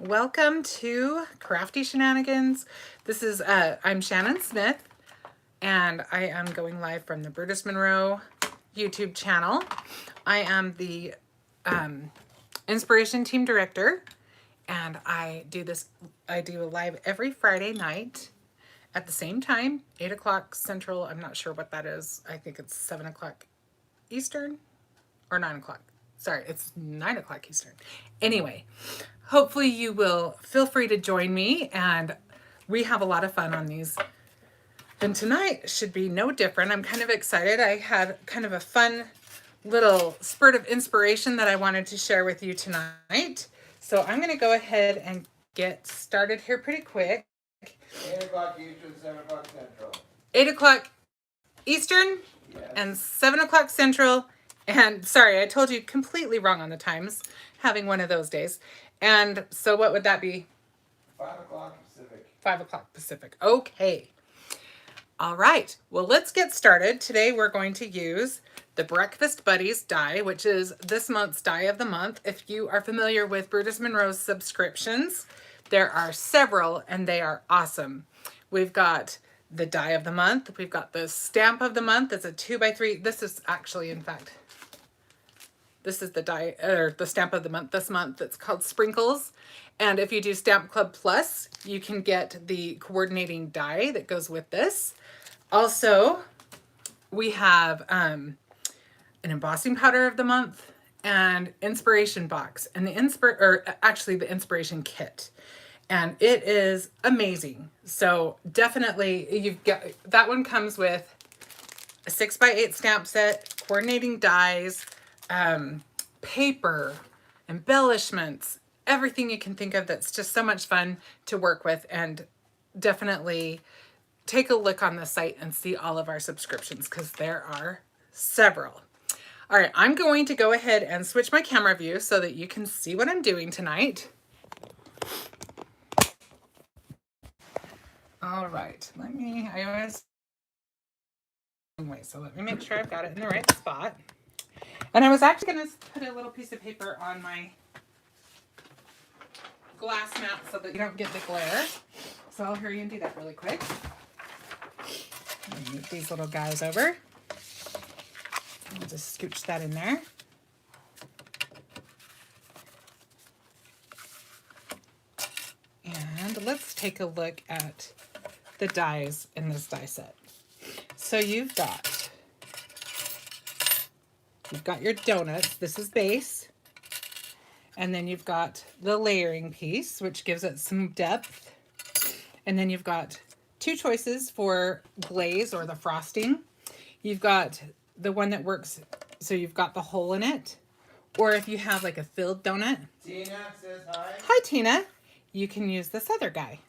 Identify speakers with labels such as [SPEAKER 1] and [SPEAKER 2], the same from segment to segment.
[SPEAKER 1] Welcome to Crafty Shenanigans. I'm Shannon Smith, and I am going live from the Brutus Monroe YouTube channel. I am the Inspiration Team Director, and I do a live every Friday night at the same time, 8 o'clock Central. I'm not sure what that is. I think it's 7 o'clock Eastern or 9 o'clock. Sorry, it's 9 o'clock Eastern. Anyway, hopefully you will feel free to join me, and we have a lot of fun on these. And tonight should be no different. I'm kind of excited. I had kind of a fun little spurt of inspiration that I wanted to share with you tonight. So I'm going to go ahead and get started here pretty quick.
[SPEAKER 2] 8 o'clock Eastern, 7 o'clock Central.
[SPEAKER 1] 8 o'clock Eastern, yes, and 7 o'clock Central. And sorry, I told you completely wrong on the times, having one of those days. And so what would that be?
[SPEAKER 2] 5 o'clock Pacific.
[SPEAKER 1] 5 o'clock Pacific. Okay. All right. Well, let's get started. Today we're going to use the Breakfast Buddies die, which is this month's die of the month. If you are familiar with Brutus Monroe's subscriptions, there are several and they are awesome. We've got the die of the month. We've got the stamp of the month. It's a 2x3. This is actually, in fact, this is the die or the stamp of the month this month. It's called Sprinkles. And if you do Stamp Club Plus, you can get the coordinating die that goes with this. Also, we have an embossing powder of the month and inspiration box and the inspiration kit. And it is amazing. So definitely you've got, that one comes with a 6x8 stamp set, coordinating dies, paper, embellishments, everything you can think of that's just so much fun to work with. And definitely take a look on the site and see all of our subscriptions because there are several. All right, I'm going to go ahead and switch my camera view so that you can see what I'm doing tonight. All right, I always so let me make sure I've got it in the right spot. And I was actually going to put a little piece of paper on my glass mat so that you don't get the glare. So I'll hurry and do that really quick. Move these little guys over. I'll just scooch that in there. And let's take a look at the dies in this die set. So you've got your donuts. This is base. And then you've got the layering piece, which gives it some depth. And then you've got two choices for glaze or the frosting. You've got the one that works, so you've got the hole in it. Or if you have like a filled donut.
[SPEAKER 2] Tina says hi.
[SPEAKER 1] Hi, Tina. You can use this other guy.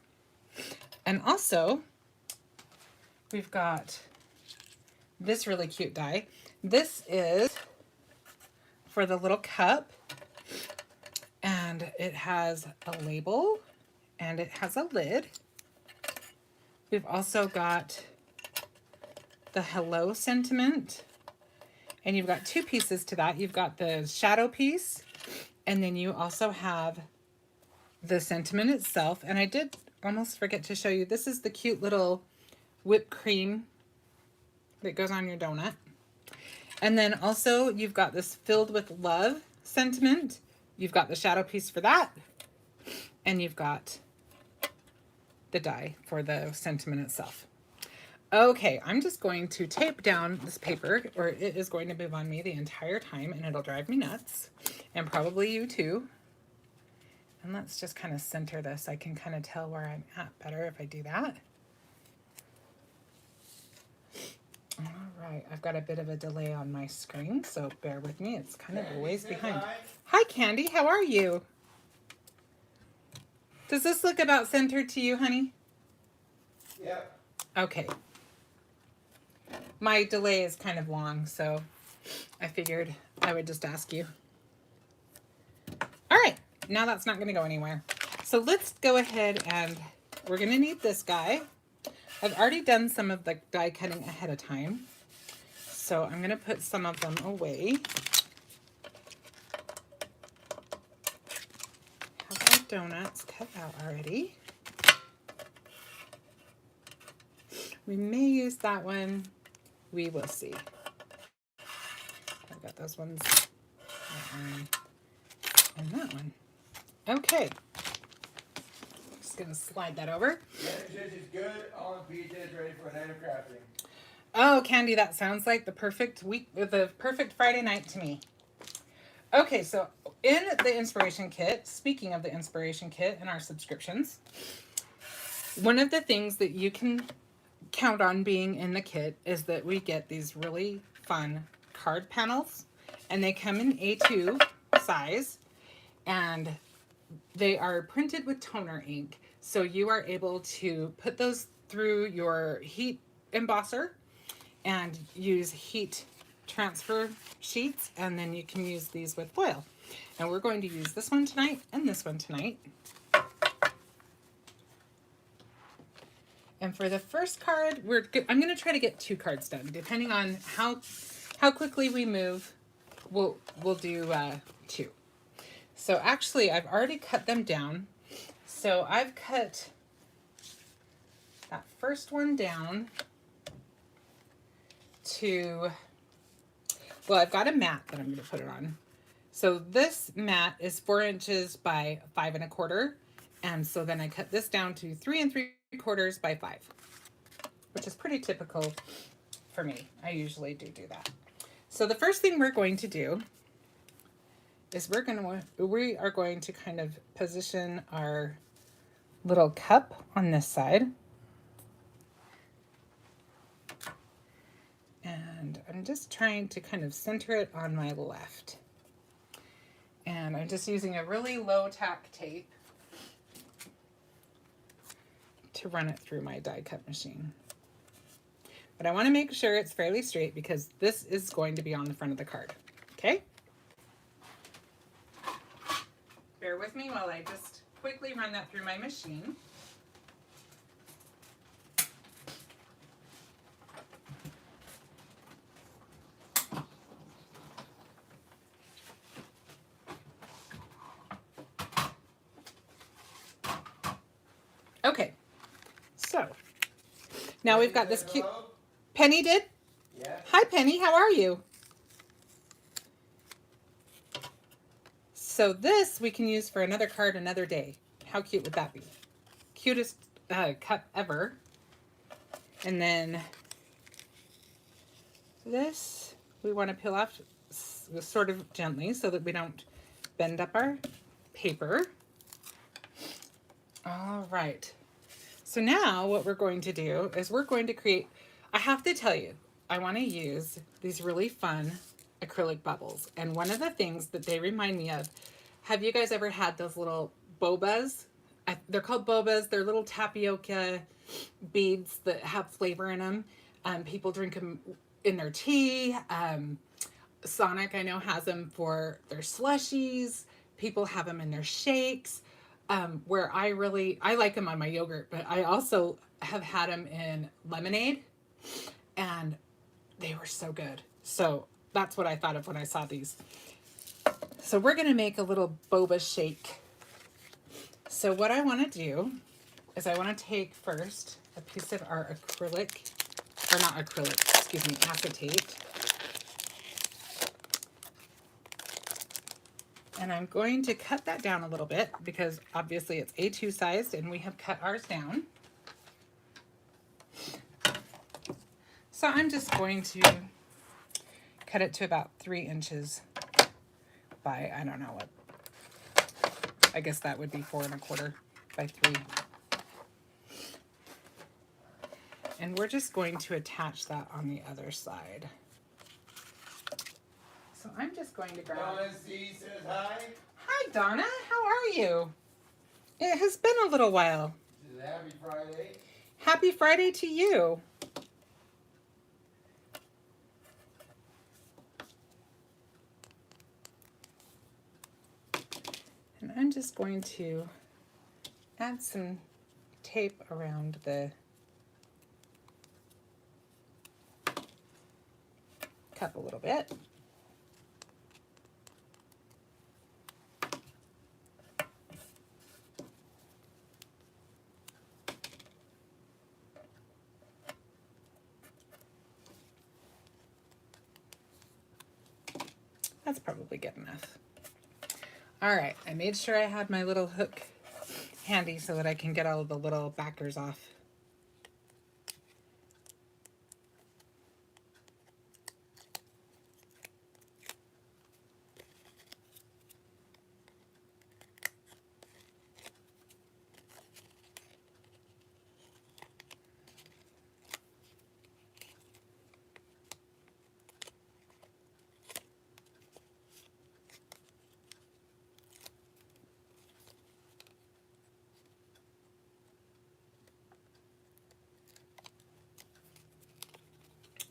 [SPEAKER 1] And also, we've got this really cute die. This is for the little cup. And it has a label and it has a lid. We've also got the hello sentiment. And you've got two pieces to that. You've got the shadow piece, and then you also have the sentiment itself. And I did almost forget to show you, this is the cute little whipped cream that goes on your donut. And then also you've got this filled with love sentiment. You've got the shadow piece for that. And you've got the die for the sentiment itself. Okay, I'm just going to tape down this paper, or it is going to move on me the entire time, and it'll drive me nuts, and probably you too. And let's just kind of center this. I can kind of tell where I'm at better if I do that. All right, I've got a bit of a delay on my screen, so bear with me. It's kind of a ways behind. Hi, Candy. How are you? Does this look about centered to you, honey?
[SPEAKER 2] Yep.
[SPEAKER 1] Okay. My delay is kind of long, so I figured I would just ask you. All right, now that's not going to go anywhere. So let's go ahead and we're going to need this guy. I've already done some of the die cutting ahead of time, so I'm going to put some of them away. Have I donuts cut out already. We may use that one. We will see. I've got those ones. That one and that one. Okay. Just going to slide that over.
[SPEAKER 2] Shannon says she's good on pizza, is ready for a night of crafting.
[SPEAKER 1] Oh, Candy, that sounds like the perfect Friday night to me. Okay, so in the inspiration kit, speaking of the inspiration kit and our subscriptions, one of the things that you can count on being in the kit is that we get these really fun card panels, and they come in A2 size, and they are printed with toner ink. So you are able to put those through your heat embosser and use heat transfer sheets, and then you can use these with foil. And we're going to use this one tonight and this one tonight. And for the first card, I'm going to try to get 2 cards done. Depending on how quickly we move, we'll do 2. So actually, I've already cut them down. So I've cut that first one down to, well, I've got a mat that I'm going to put it on. So this mat is 4 inches by 5 1/4. And so then I cut this down to 3 3/4 by 5, which is pretty typical for me. I usually do that. So the first thing we're going to do is we are going to kind of position our little cup on this side. And I'm just trying to kind of center it on my left. And I'm just using a really low tack tape to run it through my die cut machine. But I want to make sure it's fairly straight because this is going to be on the front of the card. Okay? Bear with me while I just quickly run that through my machine. Okay, so now we've got this cute. Penny did?
[SPEAKER 2] Yeah.
[SPEAKER 1] Hi, Penny. How are you? So this we can use for another card another day. How cute would that be? Cutest cup ever. And then this we want to peel off sort of gently so that we don't bend up our paper. All right. So now what we're going to do is we're going to create, I have to tell you, I want to use these really fun acrylic bubbles. And one of the things that they remind me of, have you guys ever had those little bobas? They're called bobas. They're little tapioca beads that have flavor in them. People drink them in their tea. Sonic, I know, has them for their slushies. People have them in their shakes. Where I like them on my yogurt, but I also have had them in lemonade, and they were so good. So that's what I thought of when I saw these. So we're going to make a little boba shake. So what I want to do is I want to take first a piece of our acrylic, or not acrylic, excuse me, acetate. And I'm going to cut that down a little bit because obviously it's A2 sized and we have cut ours down. So I'm just going to cut it to about 3 inches by, I don't know what, I guess that would be 4 1/4 by 3. And we're just going to attach that on the other side. So I'm just going to grab...
[SPEAKER 2] Donna C says hi.
[SPEAKER 1] Hi, Donna. How are you? It has been a little while.
[SPEAKER 2] She says happy Friday.
[SPEAKER 1] Happy Friday to you. And I'm just going to add some tape around the cup a little bit. That's probably good enough. All right, I made sure I had my little hook handy so that I can get all of the little backers off.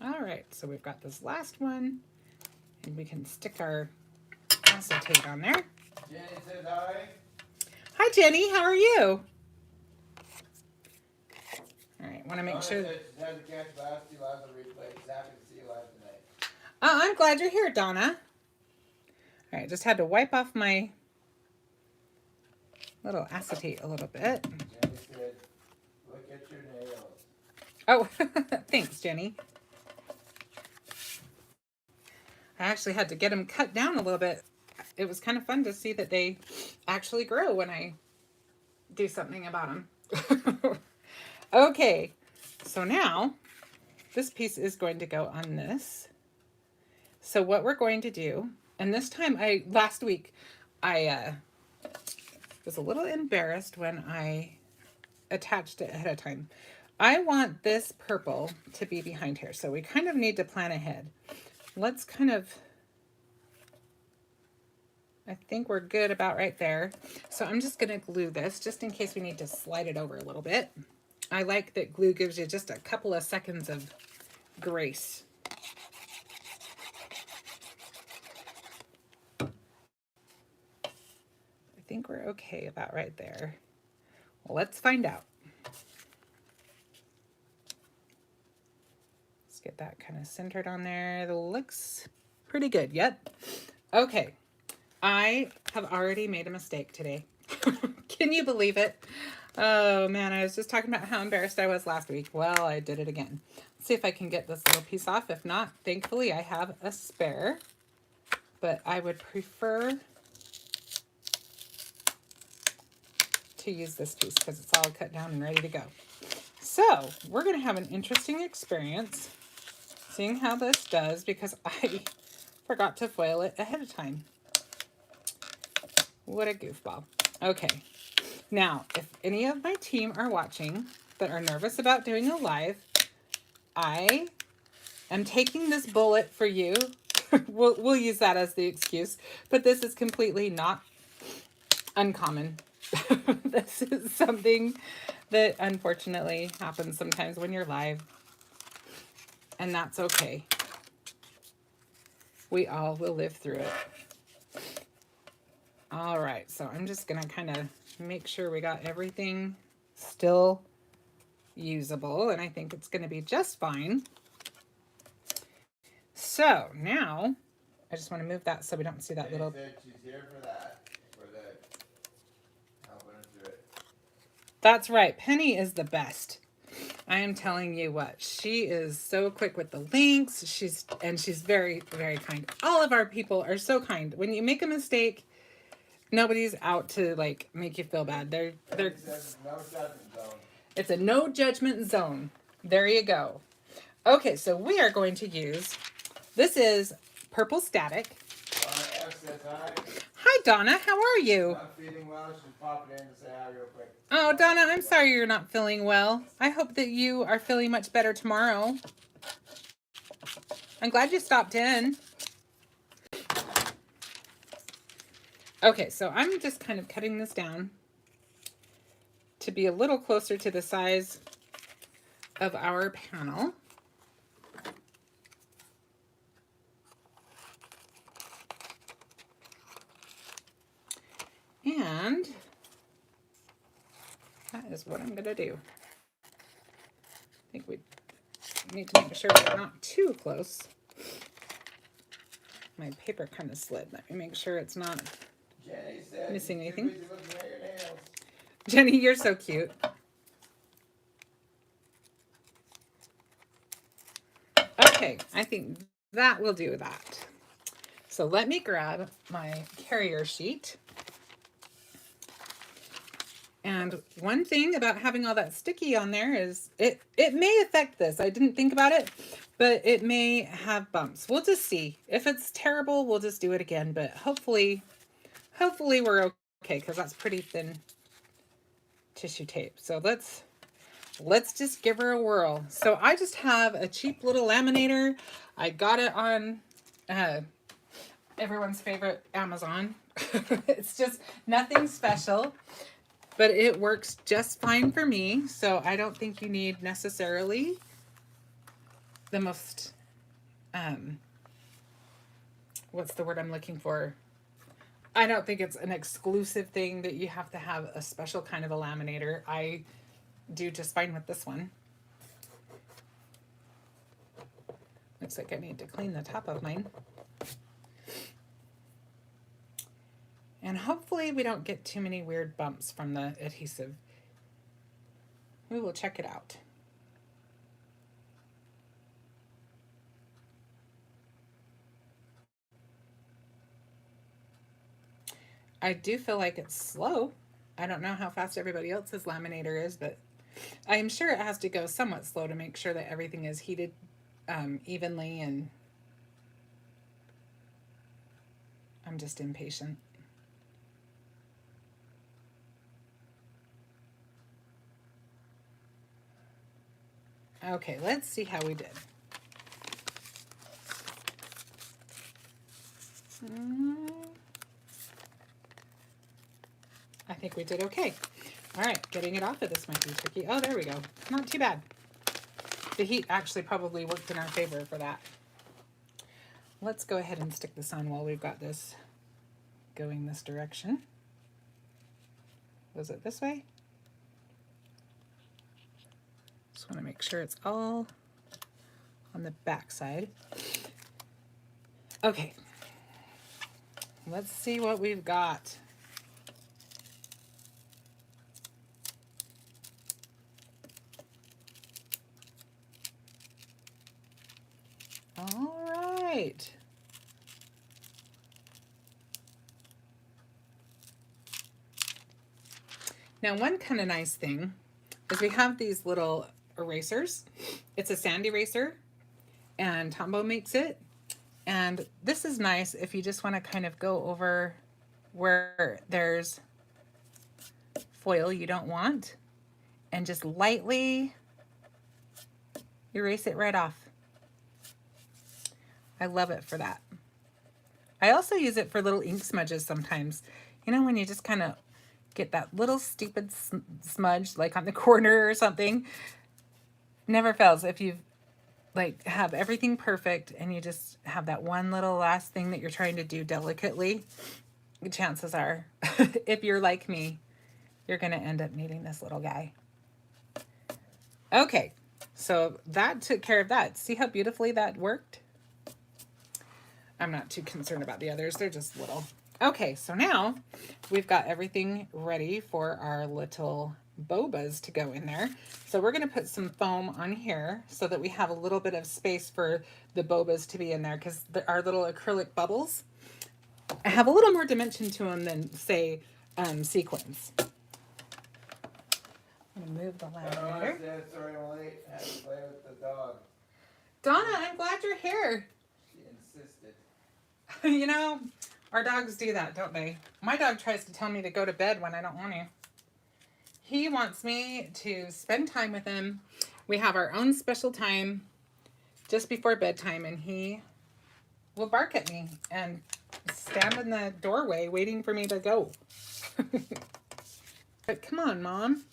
[SPEAKER 1] All right, so we've got this last one, and we can stick our acetate on there.
[SPEAKER 2] Jenny says hi.
[SPEAKER 1] Hi, Jenny. How are you? All right, want to make
[SPEAKER 2] Donna
[SPEAKER 1] sure.
[SPEAKER 2] said she hasn't catch last two lives on replay. She's happy to see you live tonight.
[SPEAKER 1] Oh, I'm glad you're here, Donna. All right, just had to wipe off my little acetate a little bit.
[SPEAKER 2] Jenny said, look at your nails.
[SPEAKER 1] Oh, thanks, Jenny. I actually had to get them cut down a little bit. It was kind of fun to see that they actually grow when I do something about them. Okay, so now this piece is going to go on this. So what we're going to do, and this time last week, I was a little embarrassed when I attached it ahead of time. I want this purple to be behind here, so we kind of need to plan ahead. Let's kind of, I think we're good about right there. So I'm just gonna glue this just in case we need to slide it over a little bit. I like that glue gives you just a couple of seconds of grace. I think we're okay about right there. Well, let's find out. Let's get that kind of centered on there. It looks pretty good. Yep. Okay. I have already made a mistake today. Can you believe it? Oh man, I was just talking about how embarrassed I was last week. Well, I did it again. Let's see if I can get this little piece off. If not, thankfully I have a spare, but I would prefer to use this piece because it's all cut down and ready to go. So we're going to have an interesting experience seeing how this does because I forgot to foil it ahead of time. What a goofball. Okay. Now, if any of my team are watching that are nervous about doing a live, I am taking this bullet for you. We'll use that as the excuse, but this is completely not uncommon. This is something that unfortunately happens sometimes when you're live, and that's okay. We all will live through it. All right, so I'm just gonna kind of make sure we got everything still usable, and I think it's gonna be just fine. So now I just want to move that so we don't see that little.
[SPEAKER 2] Said she's here for that, for the helping us through it.
[SPEAKER 1] That's right, Penny is the best. I am telling you what, she is so quick with the links. She's very, very kind. All of our people are so kind. When you make a mistake, nobody's out to like make you feel bad. They're
[SPEAKER 2] No judgment zone.
[SPEAKER 1] It's a no judgment zone. There you go. Okay, so we are going to use, this is Purple Static.
[SPEAKER 2] Donna F says hi.
[SPEAKER 1] Hi Donna, how are you?
[SPEAKER 2] Not feeling well. She's popping in to say hi real quick.
[SPEAKER 1] Oh Donna, I'm sorry you're not feeling well. I hope that you are feeling much better tomorrow. I'm glad you stopped in. Okay, so I'm just kind of cutting this down to be a little closer to the size of our panel. And that is what I'm going to do. I think we need to make sure we're not too close. My paper kind of slid. Let me make sure it's not missing anything. Jenny, you're so cute. Okay, I think that will do that. So let me grab my carrier sheet. And one thing about having all that sticky on there is it may affect this. I didn't think about it, but it may have bumps. We'll just see. If it's terrible, we'll just do it again. But hopefully we're okay, because that's pretty thin tissue tape. So let's just give her a whirl. So I just have a cheap little laminator. I got it on everyone's favorite Amazon. It's just nothing special, but it works just fine for me. So I don't think you need necessarily the most, what's the word I'm looking for? I don't think it's an exclusive thing that you have to have a special kind of a laminator. I do just fine with this one. Looks like I need to clean the top of mine. And hopefully we don't get too many weird bumps from the adhesive. We will check it out. I do feel like it's slow. I don't know how fast everybody else's laminator is, but I am sure it has to go somewhat slow to make sure that everything is heated evenly, and I'm just impatient. Okay, let's see how we did. I think we did okay. All right, getting it off of this might be tricky. Oh, there we go. Not too bad. The heat actually probably worked in our favor for that. Let's go ahead and stick this on while we've got this going this direction. Was it this way? Just want to make sure it's all on the back side. Okay, let's see what we've got. All right. Now, one kind of nice thing is we have these little erasers. It's a sand eraser, and Tombow makes it. And this is nice if you just want to kind of go over where there's foil you don't want and just lightly erase it right off. I love it for that. I also use it for little ink smudges sometimes. You know, when you just kind of get that little stupid smudge like on the corner or something. Never fails. If you've like have everything perfect and you just have that one little last thing that you're trying to do delicately, chances are, if you're like me, you're going to end up needing this little guy. Okay, so that took care of that. See how beautifully that worked? I'm not too concerned about the others. They're just little. Okay, so now we've got everything ready for our little bobas to go in there. So we're going to put some foam on here so that we have a little bit of space for the bobas to be in there, because our little acrylic bubbles have a little more dimension to them than, say, sequins. I'm going to move the laminator.
[SPEAKER 2] Sorry, I'm late. I had to play with the dog.
[SPEAKER 1] Donna, I'm glad you're here.
[SPEAKER 2] She insisted.
[SPEAKER 1] You know, our dogs do that, don't they? My dog tries to tell me to go to bed when I don't want to. He wants me to spend time with him. We have our own special time just before bedtime, and he will bark at me and stand in the doorway waiting for me to go. But come on, Mom.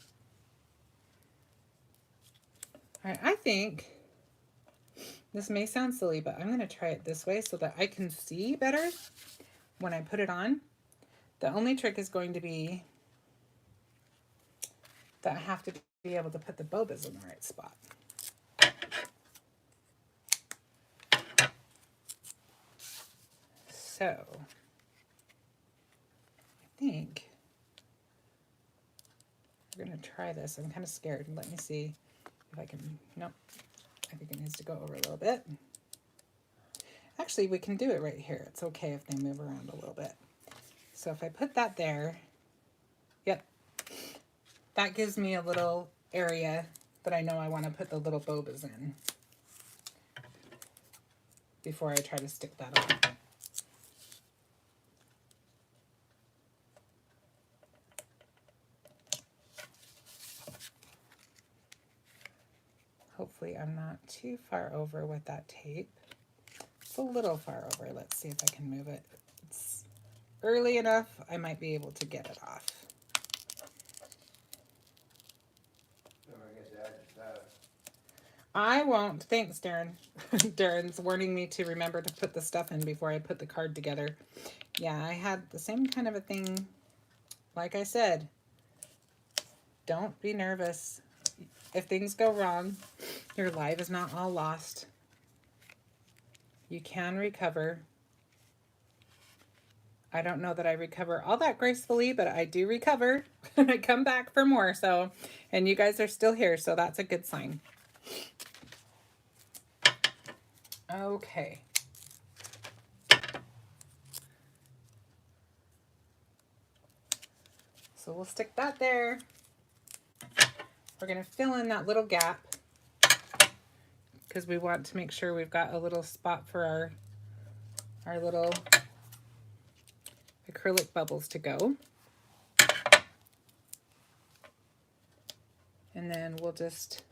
[SPEAKER 1] All right, I think this may sound silly, but I'm going to try it this way so that I can see better when I put it on. The only trick is going to be that I have to be able to put the bobas in the right spot. So, I think we're going to try this. I'm kind of scared. Let me see if I can, nope. I think it needs to go over a little bit. actually, we can do it right here. It's okay if they move around a little bit. So if I put that there, yep, that gives me a little area that I know I want to put the little bobas in before I try to stick that on. Hopefully I'm not too far over with that tape. It's a little far over. Let's see if I can move it. It's early enough, I might be able to get it off. I won't. Thanks, Darren. Darren's warning me to remember to put the stuff in before I put the card together. Yeah, I had the same kind of a thing. Like I said, don't be nervous. If things go wrong, your life is not all lost. You can recover. I don't know that I recover all that gracefully, but I do recover and I come back for more. So, and you guys are still here, so that's a good sign. Okay. So we'll stick that there. We're going to fill in that little gap because we want to make sure we've got a little spot for our little acrylic bubbles to go. And then we'll just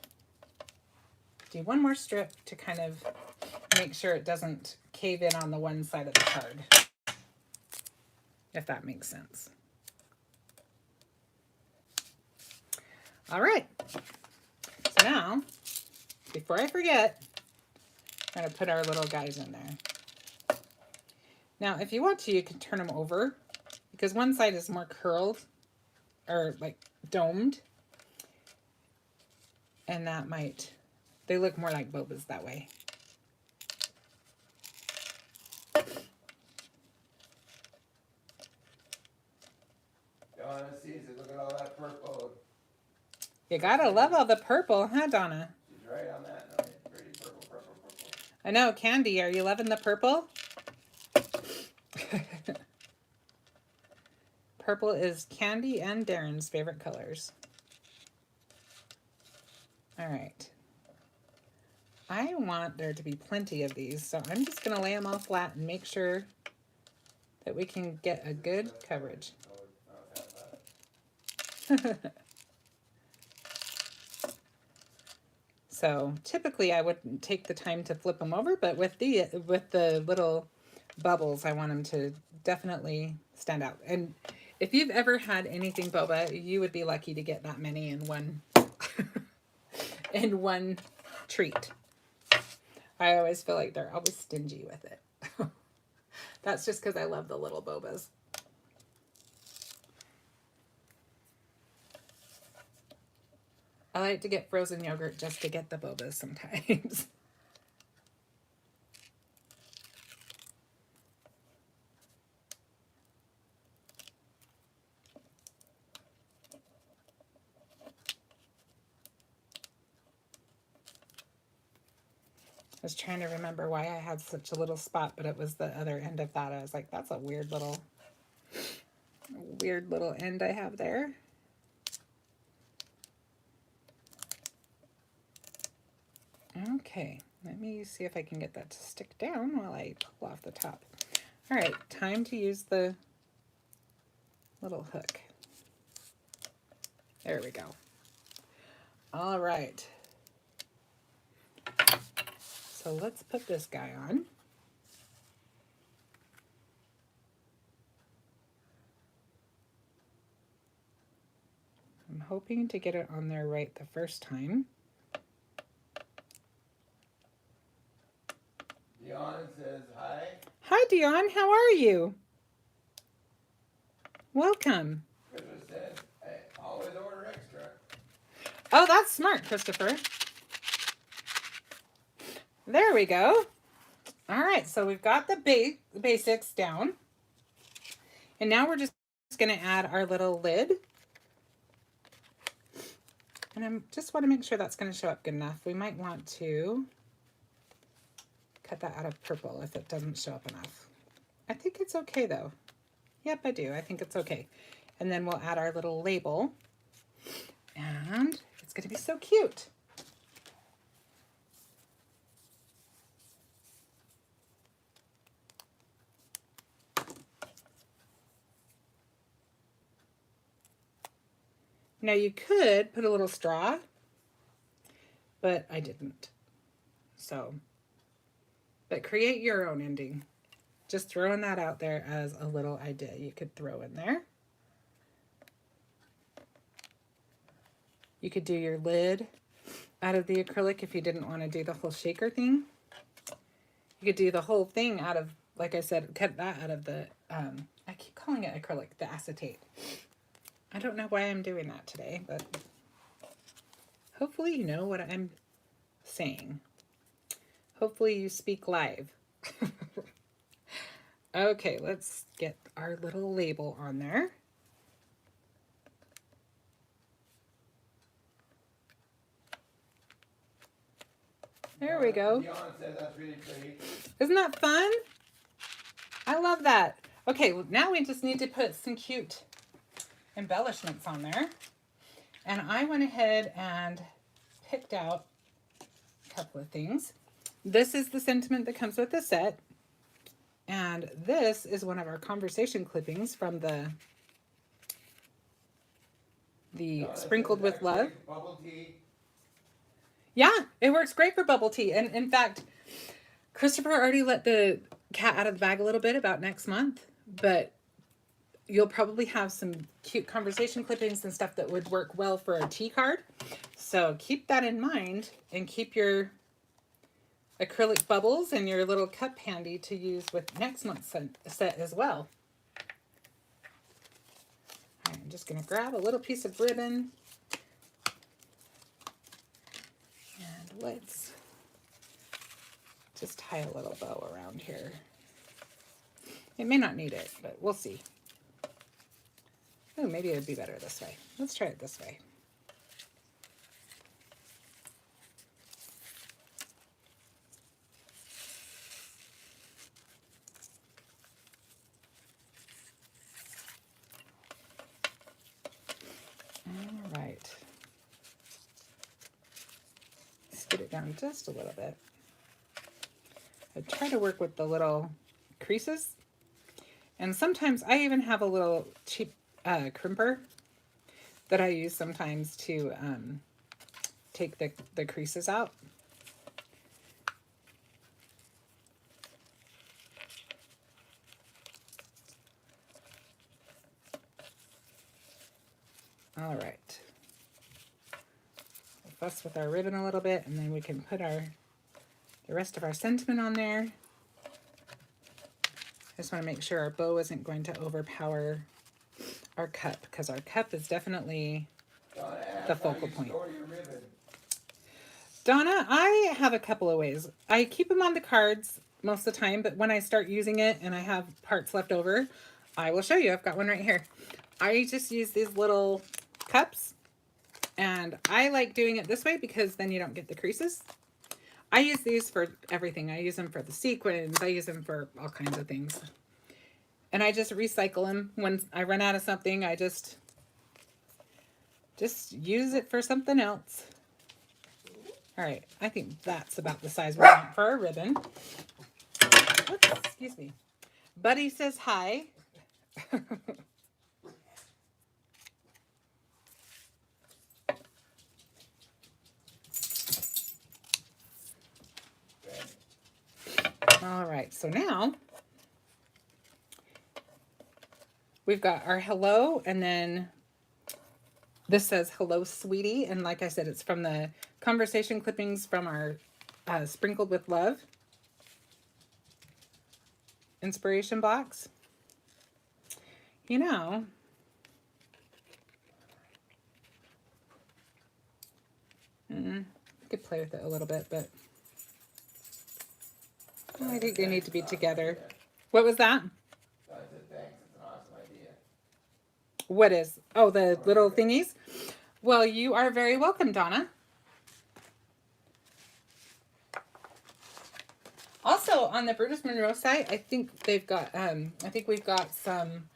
[SPEAKER 1] do one more strip to kind of make sure it doesn't cave in on the one side of the card, if that makes sense. All right, so now, before I forget, I'm gonna put our little guys in there. Now, if you want to, you can turn them over because one side is more curled or like domed, and that might, they look more like bobas that way.
[SPEAKER 2] Donna sees it. Look at all that purple.
[SPEAKER 1] You gotta love all the purple, huh, Donna?
[SPEAKER 2] She's right on that. No, pretty purple, purple, purple.
[SPEAKER 1] I know, Candy, are you loving the purple? Purple is Candy and Darren's favorite colors. All right. I want there to be plenty of these, so I'm just gonna lay them all flat and make sure that we can get a good coverage. So typically I wouldn't take the time to flip them over, but with the little bubbles, I want them to definitely stand out. And if you've ever had anything boba, you would be lucky to get that many in one in one treat. I always feel like they're always stingy with it. That's just because I love the little bobas. I like to get frozen yogurt just to get the bobas sometimes. I was trying to remember why I had such a little spot, but it was the other end of that. I was like, that's a weird little end I have there. Okay, let me see if I can get that to stick down while I pull off the top. All right, time to use the little hook. There we go. All right. So let's put this guy on. I'm hoping to get it on there right the first time.
[SPEAKER 2] Dion says hi.
[SPEAKER 1] Hi, Dion. How are you? Welcome.
[SPEAKER 2] Christopher says, hey, always order extra.
[SPEAKER 1] Oh, that's smart, Christopher. There we go. All right, so we've got the basics down. And now we're just going to add our little lid. And I just want to make sure that's going to show up good enough. We might want to cut that out of purple if it doesn't show up enough. I think it's okay though. Yep, I do. I think it's okay. And then we'll add our little label. And it's going to be so cute. Now you could put a little straw, but I didn't. So, but create your own ending. Just throwing that out there as a little idea you could throw in there. You could do your lid out of the acrylic if you didn't want to do the whole shaker thing. You could do the whole thing out of, like I said, cut that out of the, I keep calling it acrylic, the acetate. I don't know why I'm doing that today, but hopefully you know what I'm saying. Hopefully you speak live. Okay, let's get our little label on there. There we go.
[SPEAKER 2] That's really pretty.
[SPEAKER 1] Isn't that fun? I love that. Okay, well, now we just need to put some cute embellishments on there. And I went ahead and picked out a couple of things. This is the sentiment that comes with the set. And this is one of our conversation clippings from the Sprinkled with Love.
[SPEAKER 2] Bubble tea.
[SPEAKER 1] Yeah, it works great for bubble tea. And in fact, Christopher already let the cat out of the bag a little bit about next month, but you'll probably have some cute conversation clippings and stuff that would work well for a tea card. So keep that in mind and keep your acrylic bubbles and your little cup handy to use with next month's set as well. All right, I'm just going to grab a little piece of ribbon. And let's just tie a little bow around here. It may not need it, but we'll see. Oh, maybe it would be better this way. Let's try it this way. All right. Scoot it down just a little bit. I try to work with the little creases. And sometimes I even have a little cheap crimper that I use sometimes to take the creases out. All right. We'll fuss with our ribbon a little bit, and then we can put the rest of our sentiment on there. I just want to make sure our bow isn't going to overpower our cup, because our cup is definitely the focal point. Donna, I have a couple of ways. I keep them on the cards most of the time, but when I start using it and I have parts left over, I will show you. I've got one right here. I just use these little cups, and I like doing it this way because then you don't get the creases. I use these for everything. I use them for the sequins. I use them for all kinds of things. And I just recycle them. When I run out of something, I just use it for something else. All right, I think that's about the size we want for our ribbon. Oops, excuse me. Buddy says hi. All right, so now we've got our hello, and then this says hello, sweetie. And like I said, it's from the conversation clippings from our Sprinkled with Love inspiration box. You know, I could play with it a little bit, but I think they need to be together. What was that? What is? Oh, the little thingies? Well, you are very welcome, Donna. Also on the Brutus Monroe site, I think they've got, I think we've got some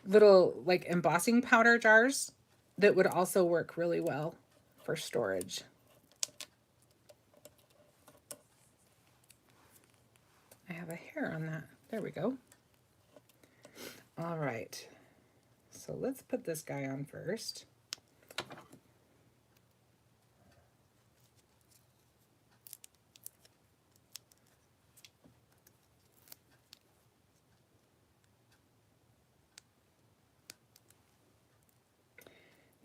[SPEAKER 1] little like embossing powder jars that would also work really well for storage. I have a hair on that. There we go. All right. So let's put this guy on first.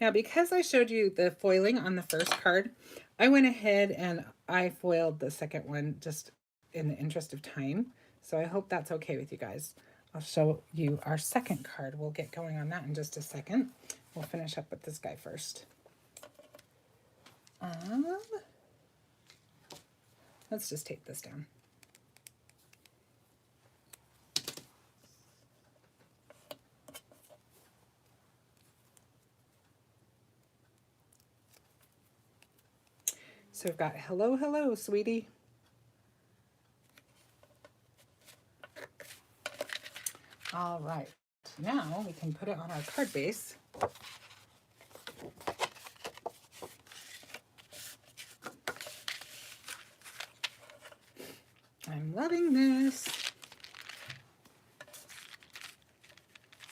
[SPEAKER 1] Now, because I showed you the foiling on the first card, I went ahead and I foiled the second one just in the interest of time. So I hope that's okay with you guys. I'll show you our second card. We'll get going on that in just a second. We'll finish up with this guy first. Let's just take this down. So we've got hello, hello, sweetie. All right, now we can put it on our card base. I'm loving this.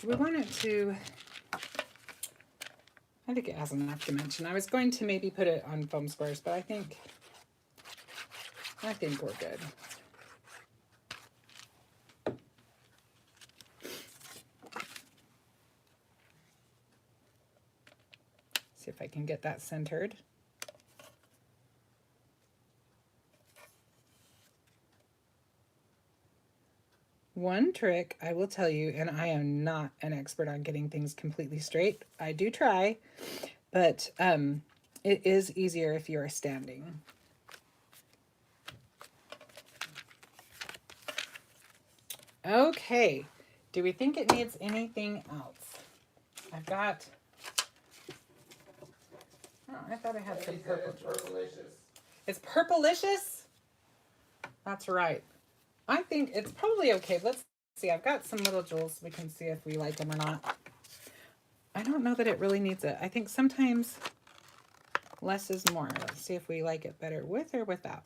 [SPEAKER 1] Do we want it to, I think it has enough dimension. I was going to maybe put it on foam squares, but I think we're good. See if I can get that centered. One trick I will tell you, and I am not an expert on getting things completely straight. I do try, but it is easier if you're standing. Okay, do we think it needs anything else? I've got, oh, I thought I had some purple. It's purplicious? That's right. I think it's probably okay. Let's see. I've got some little jewels. We can see if we like them or not. I don't know that it really needs it. I think sometimes less is more. Let's see if we like it better with or without.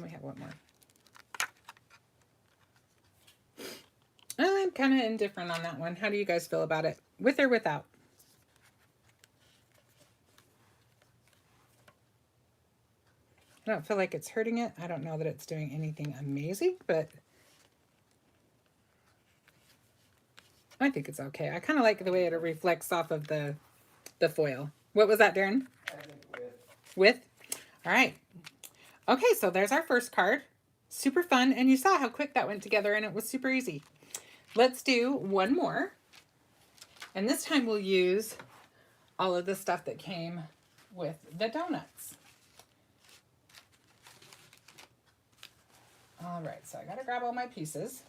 [SPEAKER 1] We have one more. I'm kind of indifferent on that one. How do you guys feel about it? With or without? I don't feel like it's hurting it. I don't know that it's doing anything amazing, but I think it's okay. I kind of like the way it reflects off of the foil. What was that, Darren?
[SPEAKER 2] I think
[SPEAKER 1] With? All right. Okay, so there's our first card. Super fun, and you saw how quick that went together, and it was super easy. Let's do one more, and this time we'll use all of the stuff that came with the donuts. All right, so I gotta grab all my pieces.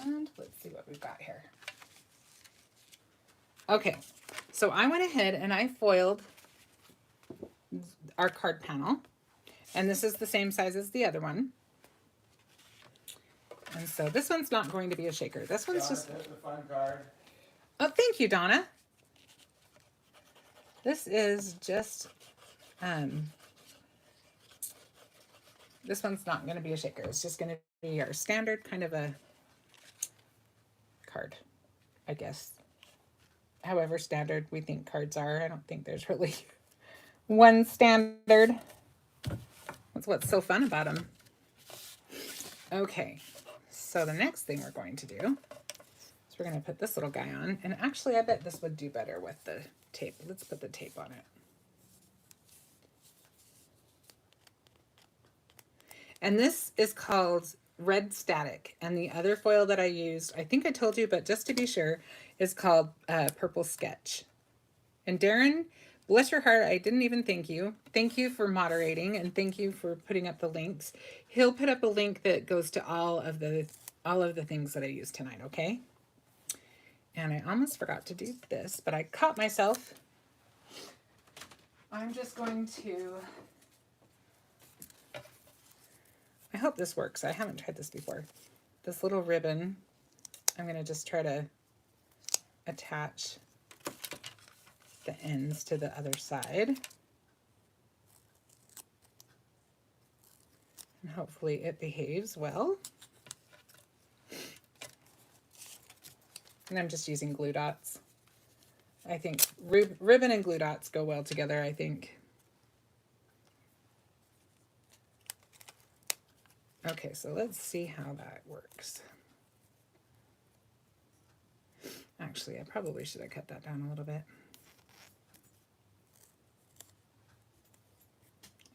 [SPEAKER 1] And let's see what we've got here. Okay, so I went ahead and I foiled our card panel. And this is the same size as the other one. And so this one's not going to be a shaker. This one's just...
[SPEAKER 2] That's a fun card.
[SPEAKER 1] Oh, thank you, Donna. This is just... this one's not going to be a shaker. It's just going to be our standard kind of a card, I guess. However standard we think cards are. I don't think there's really one standard. That's what's so fun about them. Okay, so the next thing we're going to do is we're going to put this little guy on. And actually, I bet this would do better with the tape. Let's put the tape on it. And this is called Red Static. And the other foil that I used, I think I told you, but just to be sure, is called Purple Sketch. And Darren Bless your heart, I didn't even thank you. Thank you for moderating and thank you for putting up the links. He'll put up a link that goes to all of the things that I used tonight, okay? And I almost forgot to do this, but I caught myself. I'm just going to, I hope this works. I haven't tried this before. This little ribbon, I'm going to just try to attach the ends to the other side. And hopefully it behaves well. And I'm just using glue dots. I think ribbon and glue dots go well together, I think. Okay, so let's see how that works. Actually, I probably should have cut that down a little bit.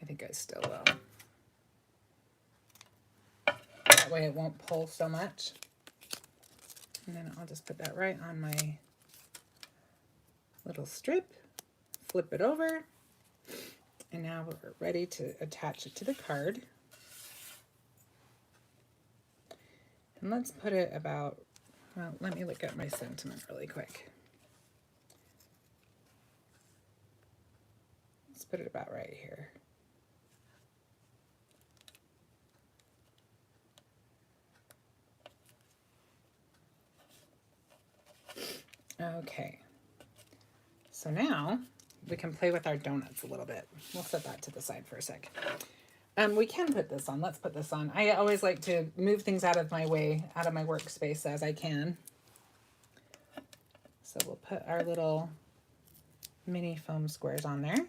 [SPEAKER 1] I think I still will. That way it won't pull so much. And then I'll just put that right on my little strip, flip it over, and now we're ready to attach it to the card. And let's put it about, well, let me look at my sentiment really quick. Let's put it about right here. Okay, so now we can play with our donuts a little bit. We'll set that to the side for a sec. We can put this on. Let's put this on. I always like to move things out of my way, out of my workspace as I can. So we'll put our little mini foam squares on there.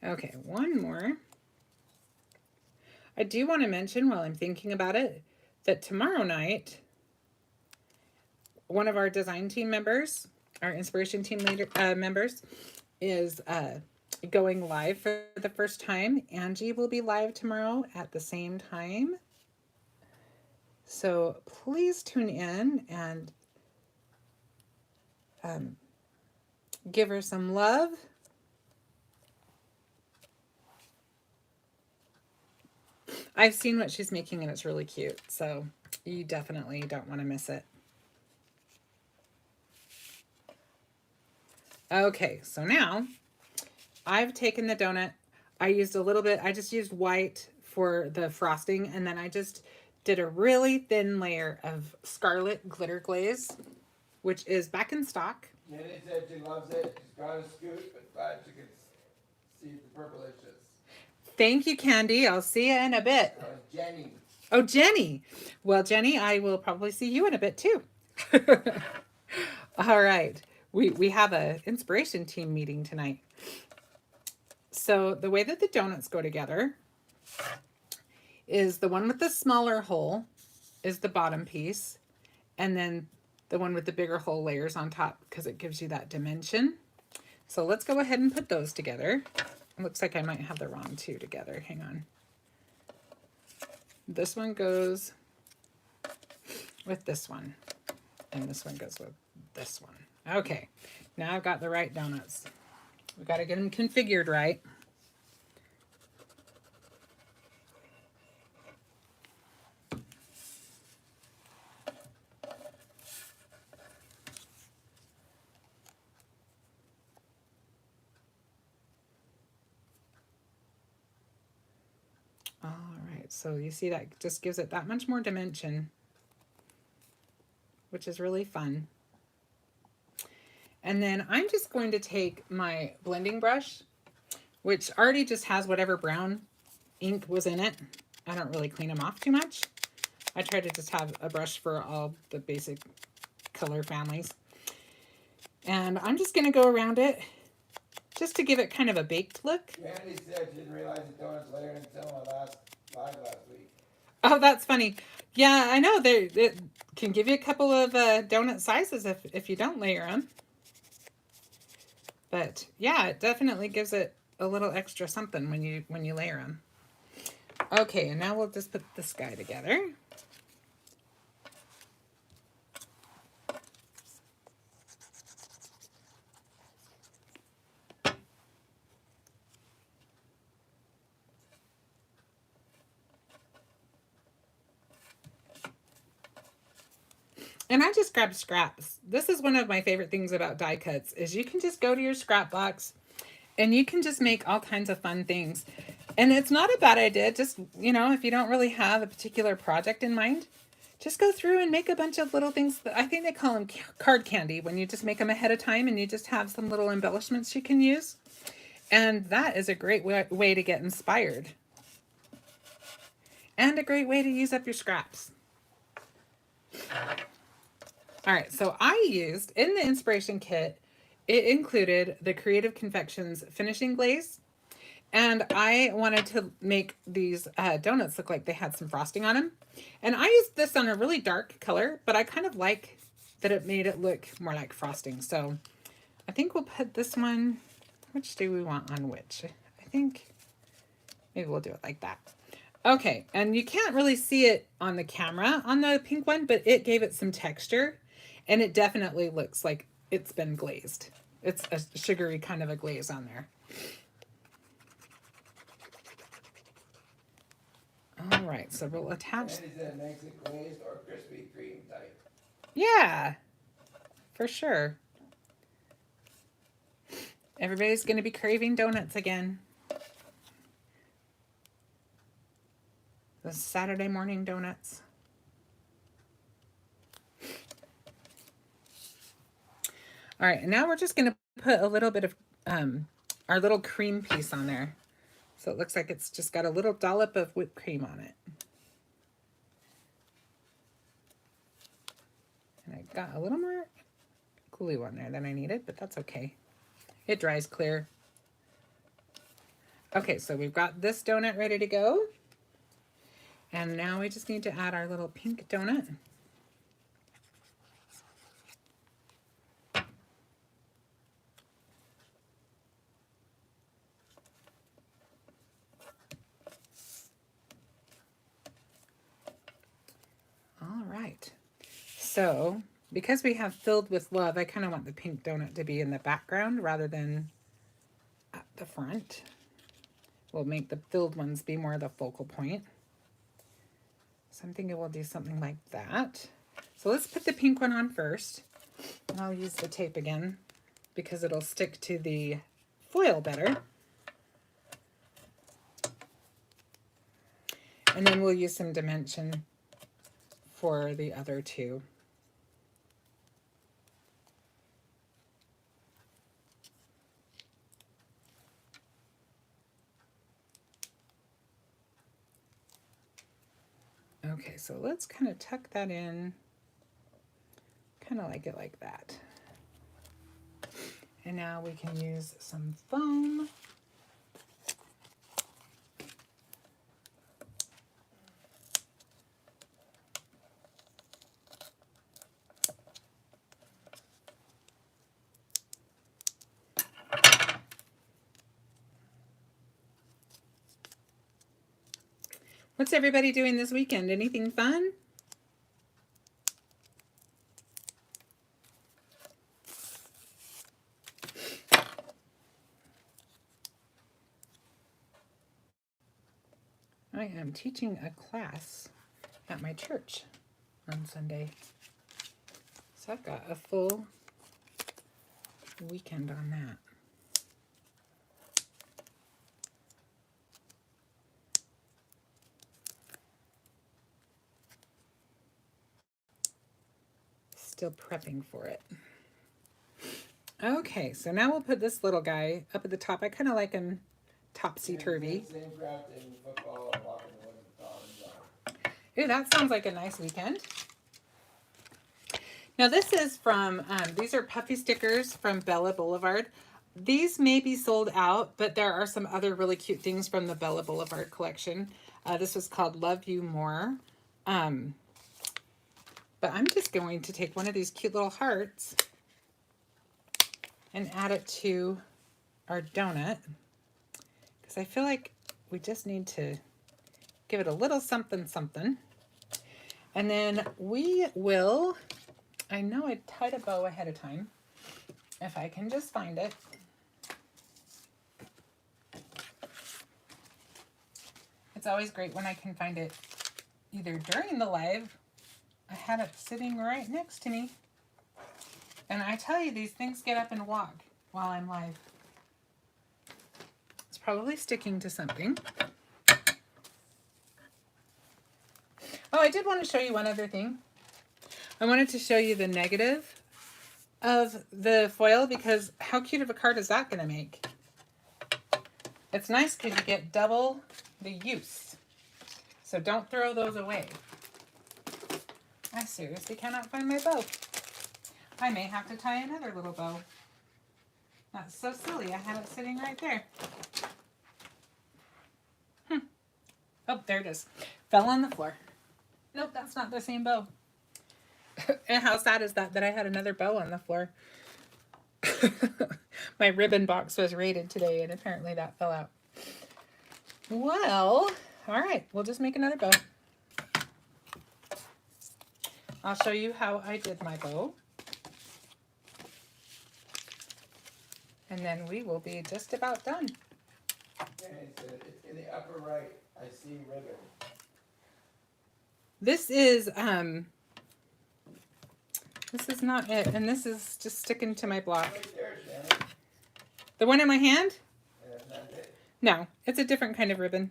[SPEAKER 1] Okay, one more. I do want to mention while I'm thinking about it that tomorrow night, one of our design team members, our inspiration team leader members, is going live for the first time. Angie will be live tomorrow at the same time. So please tune in and give her some love. I've seen what she's making and it's really cute. So you definitely don't want to miss it. Okay, so now I've taken the donut. I used a little bit, I just used white for the frosting, and then I just did a really thin layer of Scarlet Glitter Glaze, which is back in stock.
[SPEAKER 2] Jenny said she loves it. She's got a scoop, but glad she can see the purplicious.
[SPEAKER 1] Thank you, Candy. I'll see you in a bit.
[SPEAKER 2] Jenny.
[SPEAKER 1] Oh, Jenny. Well, Jenny, I will probably see you in a bit too. All right. We have a inspiration team meeting tonight. So the way that the donuts go together is the one with the smaller hole is the bottom piece, and then the one with the bigger hole layers on top because it gives you that dimension. So let's go ahead and put those together. It looks like I might have the wrong two together. Hang on. This one goes with this one, and this one goes with this one. Okay, now I've got the right donuts. We've got to get them configured right. All right, so you see that just gives it that much more dimension, which is really fun. And then I'm just going to take my blending brush, which already just has whatever brown ink was in it. I don't really clean them off too much. I try to just have a brush for all the basic color families. And I'm just going to go around it just to give it kind of a baked look.
[SPEAKER 2] Candy said she didn't realize the donuts layered until my last live last week.
[SPEAKER 1] Oh, that's funny. Yeah, I know. It can give you a couple of donut sizes if you don't layer them. But yeah, it definitely gives it a little extra something when you layer them. Okay, and now we'll just put this guy together. And I just grabbed scraps. This is one of my favorite things about die cuts is you can just go to your scrap box and you can just make all kinds of fun things. And it's not a bad idea. Just, you know, if you don't really have a particular project in mind, just go through and make a bunch of little things. I think they call them card candy when you just make them ahead of time and you just have some little embellishments you can use. And that is a great way to get inspired. And a great way to use up your scraps. All right, so I used, in the inspiration kit, it included the Creative Confections finishing glaze. And I wanted to make these donuts look like they had some frosting on them. And I used this on a really dark color, but I kind of like that it made it look more like frosting. So I think we'll put this one, which do we want on which? I think maybe we'll do it like that. Okay, and you can't really see it on the camera on the pink one, but it gave it some texture. And it definitely looks like it's been glazed. It's a sugary kind of a glaze on there. All right, so we'll attach.
[SPEAKER 2] And is that makes it glazed or Krispy Kreme type?
[SPEAKER 1] Yeah, for sure. Everybody's going to be craving donuts again. The Saturday morning donuts. All right, and now we're just going to put a little bit of our little cream piece on there. So it looks like it's just got a little dollop of whipped cream on it. And I got a little more glue on there than I needed, but that's okay. It dries clear. Okay, so we've got this donut ready to go. And now we just need to add our little pink donut. All right. So, because we have filled with love, I kind of want the pink donut to be in the background rather than at the front. We'll make the filled ones be more the focal point. So I'm thinking we'll do something like that. So let's put the pink one on first. And I'll use the tape again because it'll stick to the foil better. And then we'll use some dimension for the other two. Okay, so let's kind of tuck that in, kind of like it like that. And now we can use some foam. What's everybody doing this weekend? Anything fun? I am teaching a class at my church on Sunday. So I've got a full weekend on that. Still prepping for it. Okay, so now we'll put this little guy up at the top. I kind of like him topsy-turvy.
[SPEAKER 2] Same craft in football and walking the woods with Tom and
[SPEAKER 1] Ooh, that sounds like a nice weekend. Now this is from, these are puffy stickers from Bella Boulevard. These may be sold out, but there are some other really cute things from the Bella Boulevard collection. This was called Love You More. But I'm just going to take one of these cute little hearts and add it to our donut, because I feel like we just need to give it a little something something. And then we will, I know I tied a bow ahead of time, if I can just find it. It's always great when I can find it either during the live. I had it sitting right next to me. And I tell you, these things get up and walk while I'm live. It's probably sticking to something. Oh, I did want to show you one other thing. I wanted to show you the negative of the foil, because how cute of a card is that going to make? It's nice because you get double the use. So don't throw those away. I seriously cannot find my bow. I may have to tie another little bow. That's so silly. I had it sitting right there. Oh, there it is. Fell on the floor. Nope, that's not the same bow. And how sad is that I had another bow on the floor? My ribbon box was raided today, and apparently that fell out. Well, all right, we'll just make another bow. I'll show you how I did my bow. And then we will be just about done.
[SPEAKER 2] Okay, so it's in the upper right, I see ribbon.
[SPEAKER 1] This is not it, and this is just sticking to my block.
[SPEAKER 2] Right there, Shannon.
[SPEAKER 1] The one in my hand?
[SPEAKER 2] That's not it.
[SPEAKER 1] No, it's a different kind of ribbon.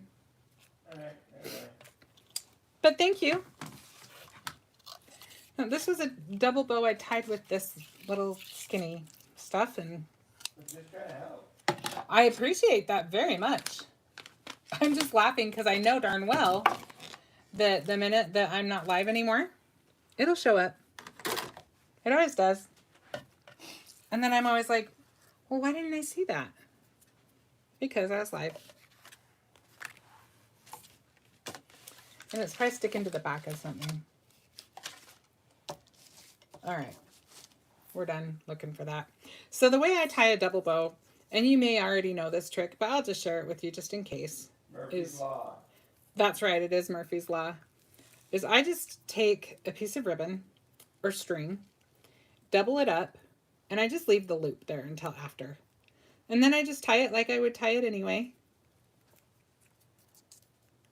[SPEAKER 2] All right, never mind.
[SPEAKER 1] But thank you. No, this was a double bow I tied with this little skinny stuff, and
[SPEAKER 2] We're just trying to help.
[SPEAKER 1] I appreciate that very much. I'm just laughing because I know darn well that the minute that I'm not live anymore, it'll show up. It always does. And then I'm always like, well, why didn't I see that? Because I was live. And it's probably sticking to the back of something. All right. We're done looking for that. So the way I tie a double bow, and you may already know this trick, but I'll just share it with you just in case.
[SPEAKER 2] Murphy's Law.
[SPEAKER 1] That's right, it is Murphy's Law. Is I just take a piece of ribbon or string, double it up, and I just leave the loop there until after. And then I just tie it like I would tie it anyway.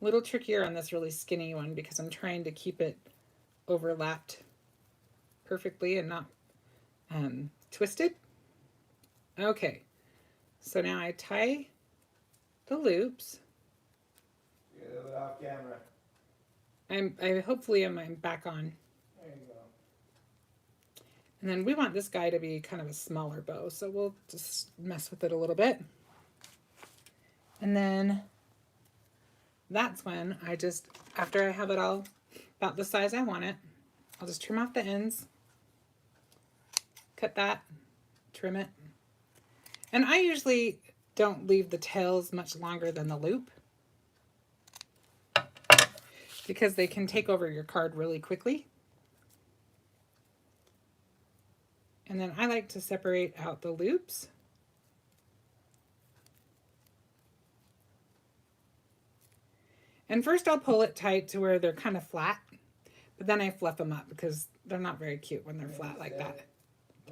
[SPEAKER 1] A little trickier on this really skinny one because I'm trying to keep it overlapped perfectly and not twisted. Okay, so now I tie the loops.
[SPEAKER 2] Get a little bit off camera.
[SPEAKER 1] I hopefully am back on.
[SPEAKER 2] There you go.
[SPEAKER 1] And then we want this guy to be kind of a smaller bow, so we'll just mess with it a little bit. And then that's when I just, after I have it all about the size I want it, I'll just trim off the ends, cut that, trim it. And I usually don't leave the tails much longer than the loop, because they can take over your card really quickly. And then I like to separate out the loops. And first I'll pull it tight to where they're kind of flat, but then I fluff them up because they're not very cute when they're flat like that.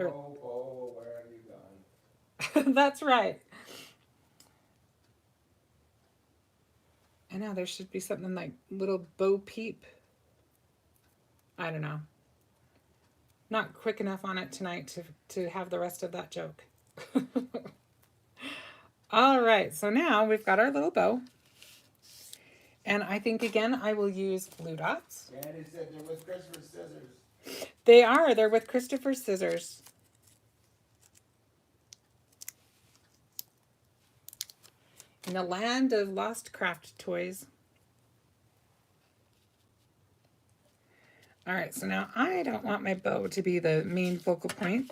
[SPEAKER 2] Oh, where have you gone?
[SPEAKER 1] That's right. I know there should be something like little Bo Peep. I don't know. Not quick enough on it tonight to have the rest of that joke. All right, so now we've got our little bow. And I think, again, I will use blue dots.
[SPEAKER 2] Randy said they're with Christopher scissors.
[SPEAKER 1] They are. They're with Christopher scissors. In the land of lost craft toys. All right, so now I don't want my bow to be the main focal point.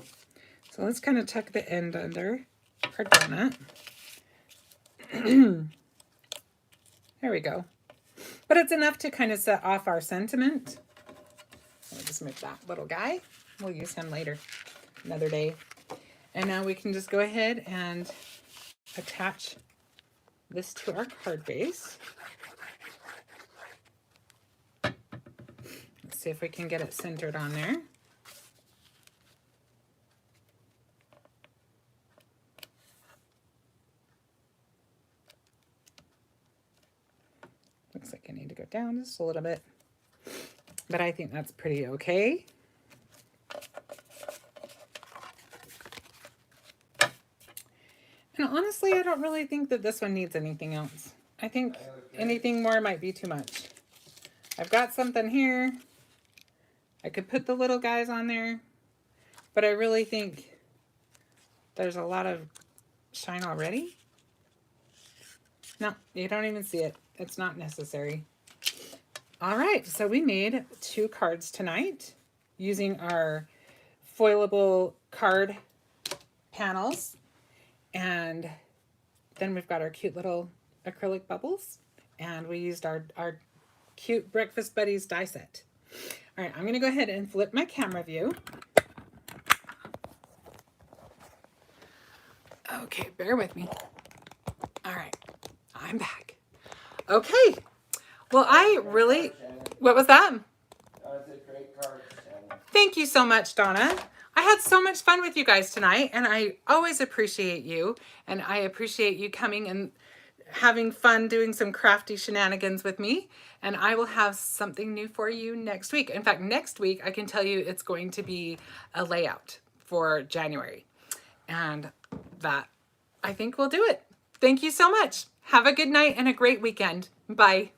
[SPEAKER 1] So let's kind of tuck the end under our donut. There we go. But it's enough to kind of set off our sentiment. I'll just just move that little guy. We'll use him later, another day. And now we can just go ahead and attach this to our card base. Let's see if we can get it centered on there. Looks like I need to go down just a little bit, but I think that's pretty okay. And honestly, I don't really think that this one needs anything else. I think anything more might be too much. I've got something here. I could put the little guys on there, but I really think there's a lot of shine already. No, you don't even see it. It's not necessary. All right, so we made 2 cards tonight using our foilable card panels. And then we've got our cute little acrylic bubbles. And we used our cute Breakfast Buddies die set. All right, I'm going to go ahead and flip my camera view. Okay, bear with me. All right, I'm back. Okay, well, I really... What was that?
[SPEAKER 2] That's a great card, Shannon.
[SPEAKER 1] Thank you so much, Donna. I had so much fun with you guys tonight, and I always appreciate you, and I appreciate you coming and having fun doing some crafty shenanigans with me, and I will have something new for you next week. In fact, next week, I can tell you it's going to be a layout for January, and that, I think we'll do it. Thank you so much. Have a good night and a great weekend. Bye.